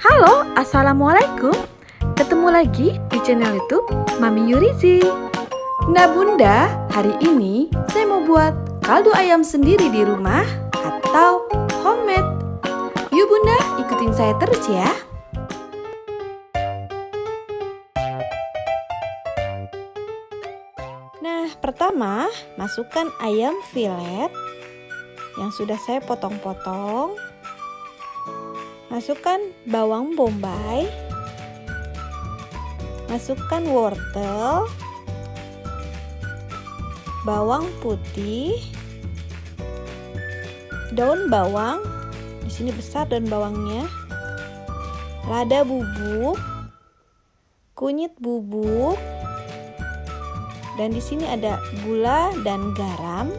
Halo, Assalamualaikum. Ketemu lagi di channel YouTube Mami Yurizi. Nah bunda, hari ini saya mau buat kaldu ayam sendiri di rumah atau homemade. Yuk bunda, ikutin saya terus ya. Nah, pertama masukkan ayam filet yang sudah saya potong-potong. Masukkan bawang bombay, masukkan wortel, bawang putih, daun bawang, di sini besar daun bawangnya, lada bubuk, kunyit bubuk, dan di sini ada gula dan garam.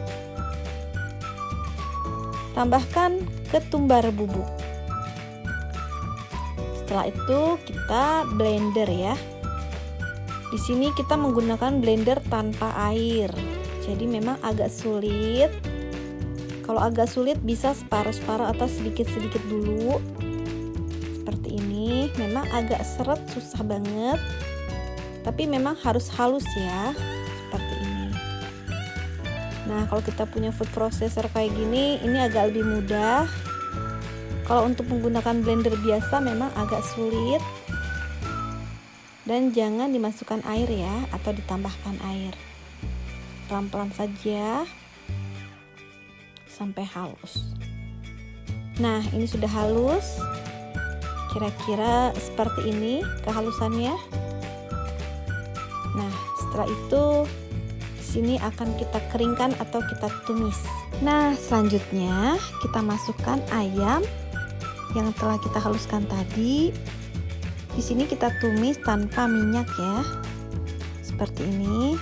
Tambahkan ketumbar bubuk. Setelah itu kita blender ya. Di sini kita menggunakan blender tanpa air. Jadi memang agak sulit. Kalau agak sulit bisa separuh-separuh atau sedikit-sedikit dulu. Seperti ini. Memang agak seret, susah banget. Tapi memang harus halus ya. Seperti ini. Nah, kalau kita punya food processor kayak gini, ini agak lebih mudah. Kalau untuk menggunakan blender biasa memang agak sulit. Dan jangan dimasukkan air ya, atau ditambahkan air. Pelan-pelan saja sampai halus. Nah, ini sudah halus. Kira-kira seperti ini kehalusannya. Nah, setelah itu di sini akan kita keringkan atau kita tumis. Nah, selanjutnya kita masukkan ayam yang telah kita haluskan tadi. Di sini kita tumis tanpa minyak ya. Seperti ini.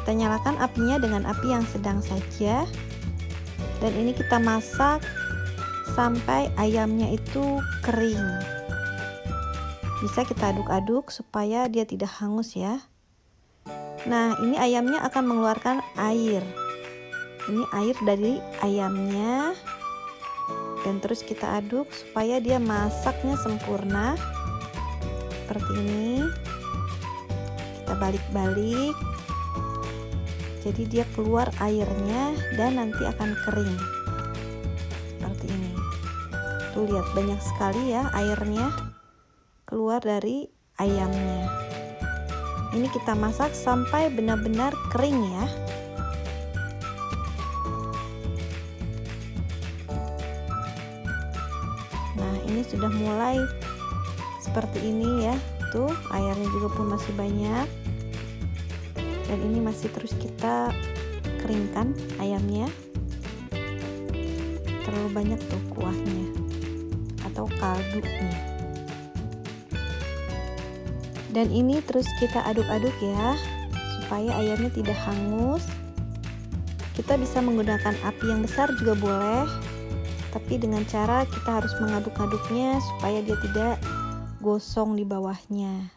Kita nyalakan apinya dengan api yang sedang saja. Dan ini kita masak sampai ayamnya itu kering. Bisa kita aduk-aduk supaya dia tidak hangus ya. Nah, ini ayamnya akan mengeluarkan air. Ini air dari ayamnya. Dan terus kita aduk supaya dia masaknya sempurna. Seperti ini. Kita balik-balik. Jadi dia keluar airnya dan nanti akan kering. Seperti ini. Tuh lihat banyak sekali ya airnya keluar dari ayamnya. Ini kita masak sampai benar-benar kering ya. Nah, ini sudah mulai seperti ini ya. Tuh, airnya juga pun masih banyak. Dan ini masih terus kita keringkan ayamnya. Terlalu banyak tuh kuahnya atau kaldunya. Dan ini terus kita aduk-aduk ya, supaya ayamnya tidak hangus. Kita bisa menggunakan api yang besar juga boleh. Tapi dengan cara kita harus mengaduk-aduknya supaya dia tidak gosong di bawahnya.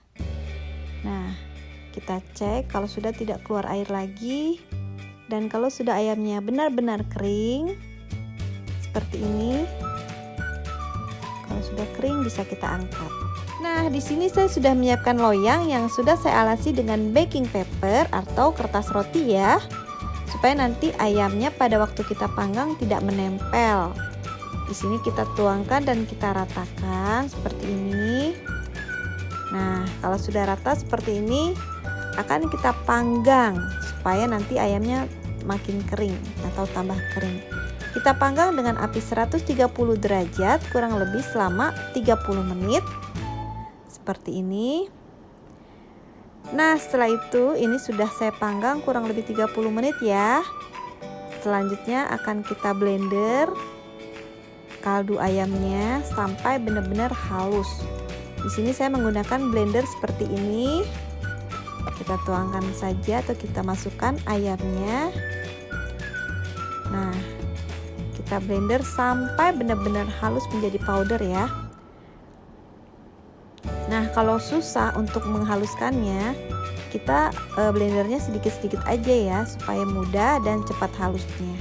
Nah, kita cek kalau sudah tidak keluar air lagi. Dan kalau sudah ayamnya benar-benar kering, seperti ini. Kalau sudah kering bisa kita angkat. Nah, di sini saya sudah menyiapkan loyang yang sudah saya alasi dengan baking paper atau kertas roti ya. Supaya nanti ayamnya pada waktu kita panggang tidak menempel. Di sini kita tuangkan dan kita ratakan seperti ini. Nah, kalau sudah rata seperti ini, akan kita panggang supaya nanti ayamnya makin kering atau tambah kering. Kita panggang dengan api 130 derajat kurang lebih selama 30 menit. Seperti ini. Nah, setelah itu ini sudah saya panggang kurang lebih 30 menit ya. Selanjutnya akan kita blender kaldu ayamnya sampai benar-benar halus. Di sini saya menggunakan blender seperti ini. Kita tuangkan saja atau kita masukkan ayamnya. Nah, kita blender sampai benar-benar halus menjadi powder ya. Nah, kalau susah untuk menghaluskannya, kita blendernya sedikit-sedikit aja ya supaya mudah dan cepat halusnya.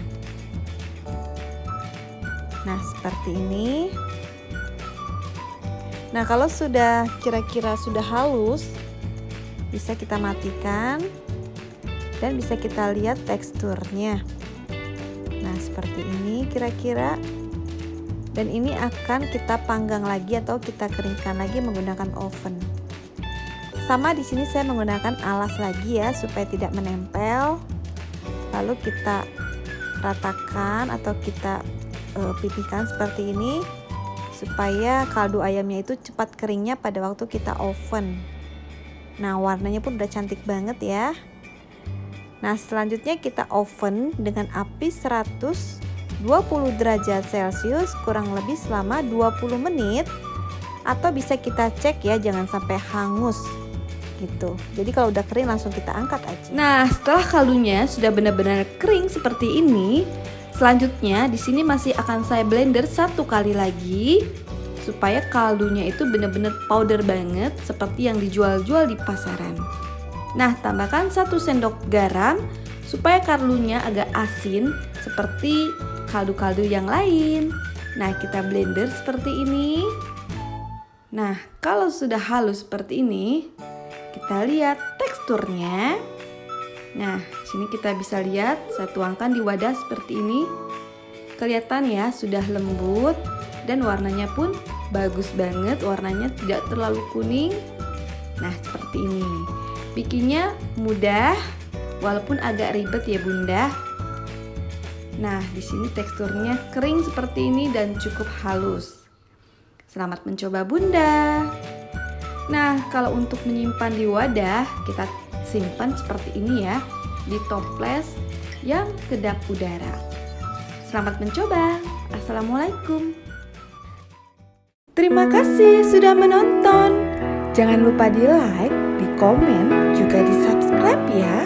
Nah, seperti ini. Nah, kalau sudah kira-kira sudah halus, bisa kita matikan dan bisa kita lihat teksturnya. Nah, seperti ini kira-kira. Dan ini akan kita panggang lagi atau kita keringkan lagi menggunakan oven. Sama di sini saya menggunakan alas lagi ya supaya tidak menempel. Lalu kita ratakan atau kita pipihkan seperti ini supaya kaldu ayamnya itu cepat keringnya pada waktu kita oven. Nah, warnanya pun udah cantik banget ya. Nah, selanjutnya kita oven dengan api 120 derajat Celcius kurang lebih selama 20 menit, atau bisa kita cek ya, jangan sampai hangus gitu. Jadi kalau udah kering langsung kita angkat aja. Nah, setelah kaldunya sudah benar-benar kering seperti ini, selanjutnya di sini masih akan saya blender satu kali lagi supaya kaldunya itu benar-benar powder banget seperti yang dijual-jual di pasaran. Nah, tambahkan 1 sendok garam supaya kaldunya agak asin seperti kaldu-kaldu yang lain. Nah, kita blender seperti ini. Nah, kalau sudah halus seperti ini, kita lihat teksturnya. Nah, sini kita bisa lihat, saya tuangkan di wadah seperti ini. Kelihatan ya, sudah lembut dan warnanya pun bagus banget, warnanya tidak terlalu kuning. Nah, seperti ini. Bikinnya mudah, walaupun agak ribet ya Bunda. Nah, di sini teksturnya kering seperti ini dan cukup halus. Selamat mencoba Bunda. Nah, kalau untuk menyimpan di wadah, kita simpan seperti ini ya, di toples yang kedap udara. Selamat mencoba. Assalamualaikum. Terima kasih sudah menonton. Jangan lupa di like, di komen, juga di subscribe ya.